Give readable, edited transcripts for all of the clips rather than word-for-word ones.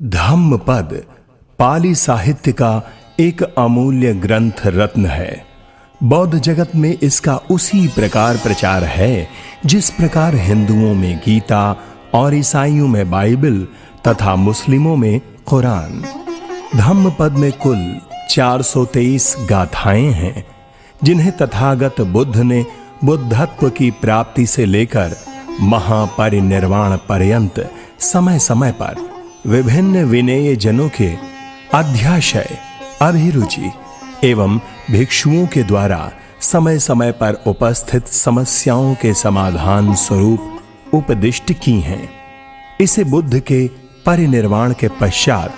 धम्मपद पाली साहित्य का एक अमूल्य ग्रंथ रत्न है। बौद्ध जगत में इसका उसी प्रकार प्रचार है जिस प्रकार हिंदुओं में गीता और ईसाइयों में बाइबल तथा मुस्लिमों में कुरान। धम्मपद में कुल 423 गाथाएं हैं जिन्हें तथागत बुद्ध ने बुद्धत्व की प्राप्ति से लेकर महापरिनिर्वाण पर्यंत समय समय पर विभिन्न विनेय जनों के अध्याशय, अभिरुचि एवं भिक्षुओं के द्वारा समय समय पर उपस्थित समस्याओं के समाधान स्वरूप उपदिष्ट की हैं। इसे बुद्ध के परिनिर्वाण के पश्चात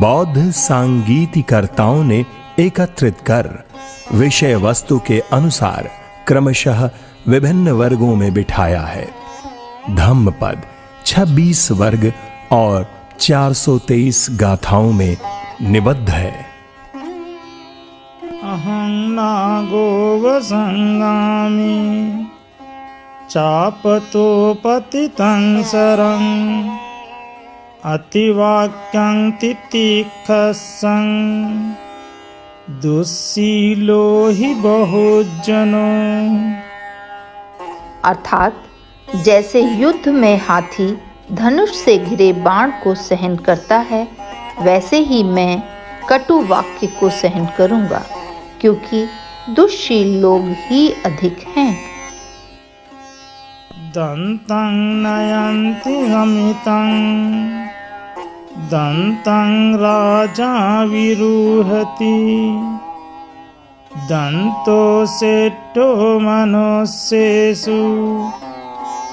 बौद्ध सांगीतिकर्ताओं ने एकत्रित कर विषय वस्तु के अनुसार क्रमशः विभिन्न वर्गों में बिठाया है। धम्मपद 26 वर्ग और 423 गाथाओं में निबद्ध है। अहं नागो वसंगामि चापतो पतितं शरं अतिवाक्यं तितिक्षसं दुस्सीलो हि बहुजनो। अर्थात जैसे युद्ध में हाथी धनुष से घिरे बाण को सहन करता है, वैसे ही मैं कटु वाक्य को सहन करूंगा, क्योंकि दुष्शील लोग ही अधिक हैं। दन्तं नयन्ति अमितं दन्तं राजा विरुहति दन्तो सेट्टो मनुष्येषु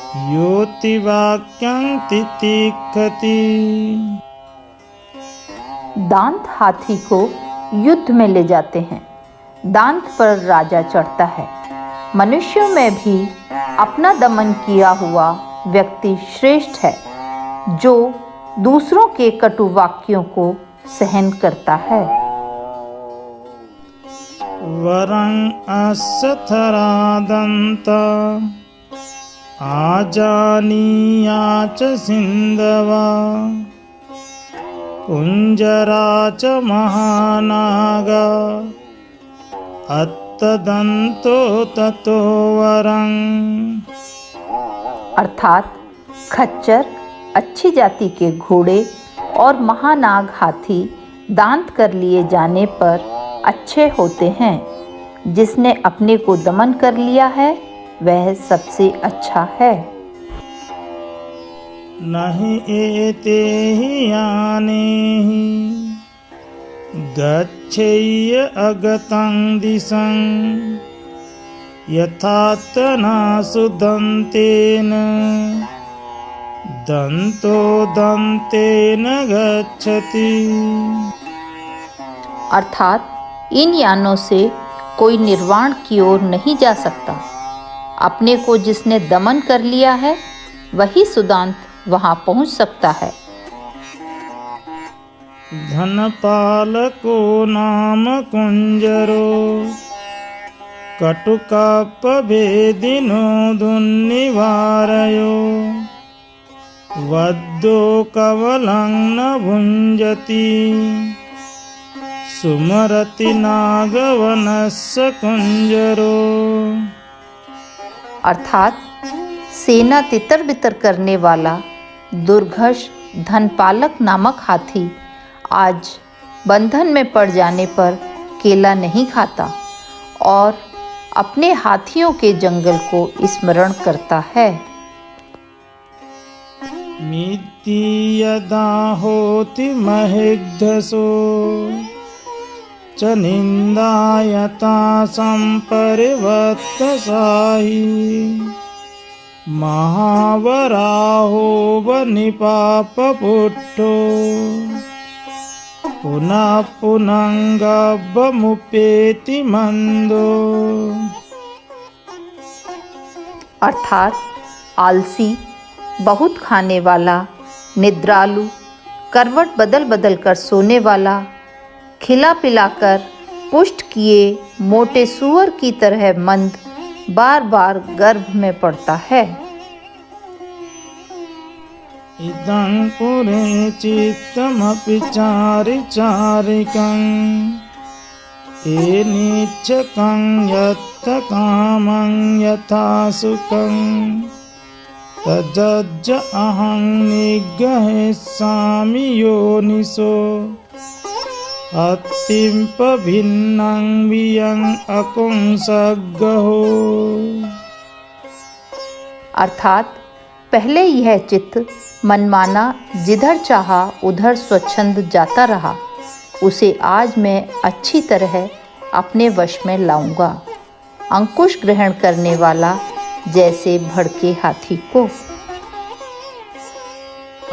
योति वाक्यं तितिक्षति। दांत हाथी को युद्ध में ले जाते हैं, दांत पर राजा चढ़ता है। मनुष्यों में भी अपना दमन किया हुआ व्यक्ति श्रेष्ठ है, जो दूसरों के कटु वाक्यों को सहन करता है। वरं अस्य थरादन्ता आजानीया च सिन्धवा कुञ्जरा च महानागा अत्तदन्तो ततो वरं। अर्थात खच्चर, अच्छी जाति के घोड़े और महानाग हाथी दांत कर लिए जाने पर अच्छे होते हैं। जिसने अपने को दमन कर लिया है वह सबसे अच्छा है। नहि एते हि याने हि गच्छेय अगतं दिशं यथातना सुदन्तेन दन्तो दन्तेन गच्छति। अर्थात इन यानों से कोई निर्वाण की ओर नहीं जा सकता। अपने को जिसने दमन कर लिया है वही सुदांत वहां पहुंच सकता है। धनपालको नाम कुंजरो कटुकापभेदिनो दुन्निवारयो वद्धो कवलं न भुञ्जति सुमरति नागवनस्य कुंजरो। अर्थात सेना तितर बितर करने वाला दुर्घष धनपालक नामक हाथी आज बंधन में पड़ जाने पर केला नहीं खाता और अपने हाथियों के जंगल को स्मरण करता है। मिति यदा होति महिग्धसो च निन्दायता संपरिवत्तसाहि महावराहो वनिपापपुट्टो पुनः पुनङ्गव्वमुपेति मंदो। अर्थात आलसी, बहुत खाने वाला, निद्रालु, करवट बदल बदल कर सोने वाला, खिला पिलाकर पुष्ट किए मोटे सूअर की तरह मंद बार बार गर्भ में पड़ता है। इदं पुरे चित्तमपि चारिचारिकम् एनिच्छकं यत्त कामं यथा सुखं तज्जज्ज अहं निग्रहिष्यामि योनिसो अत्तिंप भिन्नं वियं अकुंसग्गहो। अर्थात पहले यह चित्त मनमाना जिधर चाहा उधर स्वच्छंद जाता रहा, उसे आज मैं अच्छी तरह अपने वश में लाऊंगा, अंकुश ग्रहण करने वाला जैसे भड़के हाथी को।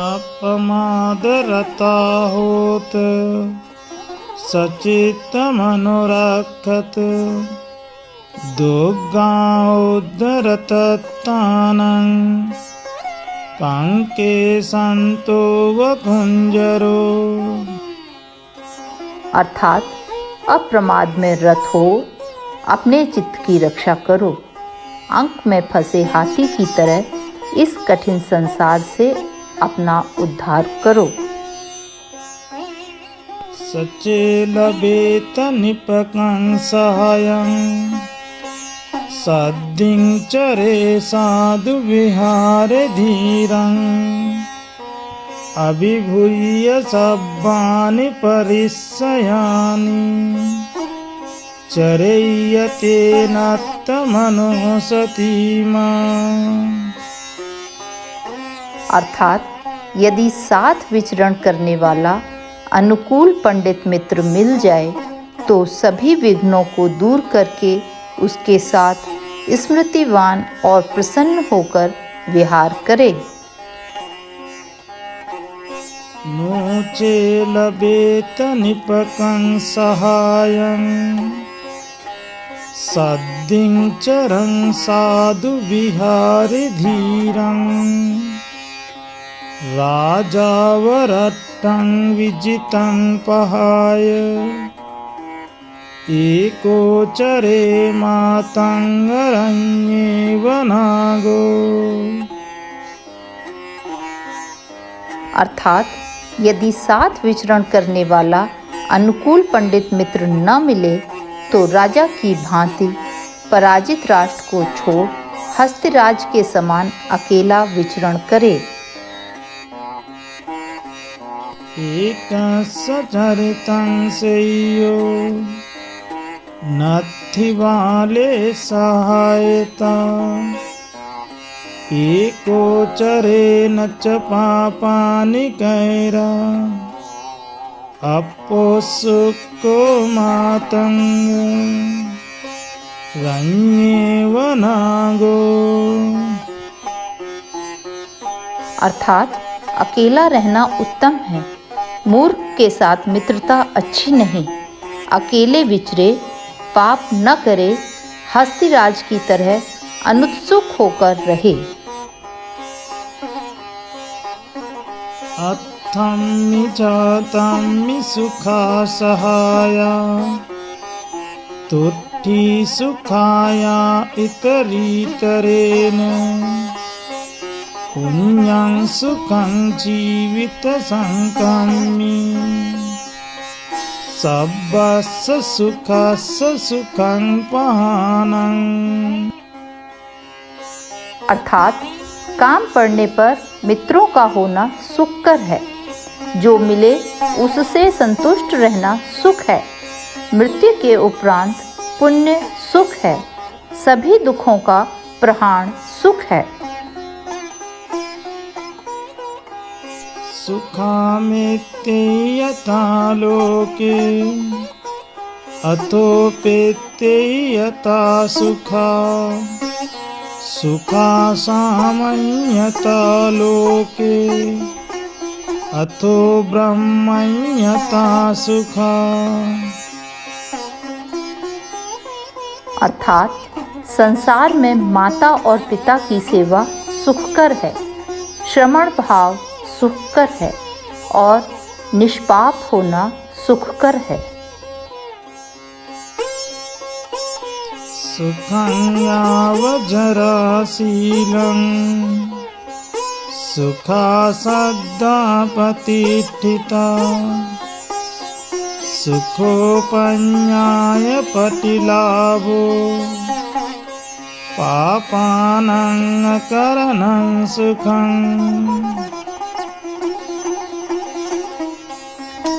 अपमादरता होत सचित मनोरखत दुर्गाउद्धरतत्तानं पंके संतो वकुंजरो। अर्थात अप्रमाद में रत हो अपने चित्त की रक्षा करो, अंक में फंसे हाथी की तरह इस कठिन संसार से अपना उद्धार करो। सचेलभेत निपकं सहायं सद्दिं चरे साधु विहारे धीरं अभिभूय सब्बानि परिस्सयानि चरेयते नत्तमनोसतीमा। अर्थात यदि साथ विचरण करने वाला अनुकूल पंडित मित्र मिल जाए तो सभी विघ्नों को दूर करके उसके साथ स्मृतिवान और प्रसन्न होकर विहार करे। नोचे लभेत निपकं सहायं सद्दिं चरं साधु विहारे धीरं राजावरट्टं विजितं पहाय एकोचरे मातंगरण्ये वनागो। अर्थात यदि साथ विचरण करने वाला अनुकूल पंडित मित्र न मिले तो राजा की भांति पराजित राष्ट्र को छोड़ हस्तिराज के समान अकेला विचरण करे। एकसचरितं सेयो नत्थि वाले सहायता एकोचरे न च पापानि कैरा अपोसुको मातंग रण्ये वनागो। अर्थात अकेला रहना उत्तम है, मूर्ख के साथ मित्रता अच्छी नहीं। अकेले विचरे, पाप न करे, हस्तिराज की तरह अनुत्सुक होकर रहे। अत्थम्मि जातम्मि सुखा सहाया तुट्ठी सुखाया इतरीतरेण पुण्यं सुखं जीवित संकम्मि सब्बस्य सुखस्य सुखं पहानं। अर्थात काम पड़ने पर मित्रों का होना सुखकर है, जो मिले उससे संतुष्ट रहना सुख है। मृत्यु के उपरांत पुण्य सुख है, सभी दुखों का प्रहाण सुख है। सुखामेते यथा लोके अथोपेते यथा सुखा सुखा सामय्यता लोके अथो ब्रह्मय्यता सुखा। अर्थात संसार में माता और पिता की सेवा सुखकर है, श्रमण भाव सुखकर है और निष्पाप होना सुखकर है। सुखं यावज्जराशीलं सुखा सद्दा प्रतिष्ठिता सुखोपन्याय पटिलाभो पापानां करणं सुखं।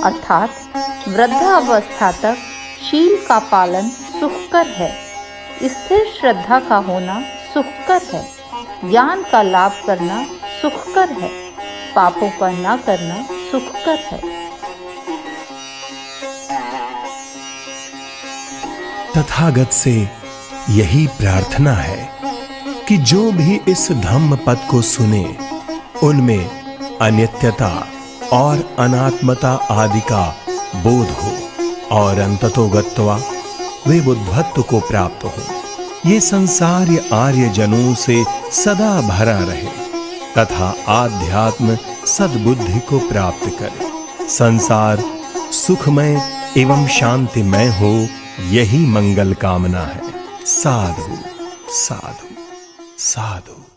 अर्थात वृद्धावस्था तक शील का पालन सुखकर है, स्थिर श्रद्धा का होना सुखकर है, ज्ञान का लाभ करना सुखकर है, पापों का न करना सुखकर है। तथागत से यही प्रार्थना है कि जो भी इस धम्म पद को सुने उनमें अनित्यता और अनात्मता आदि का बोध हो और अंततोगत्वा वे बुद्धत्व को प्राप्त हो। ये संसार आर्य जनों से सदा भरा रहे तथा आध्यात्म सद्बुद्धि को प्राप्त करे। संसार सुखमय एवं शांतिमय हो, यही मंगल कामना है। साधु साधु साधु।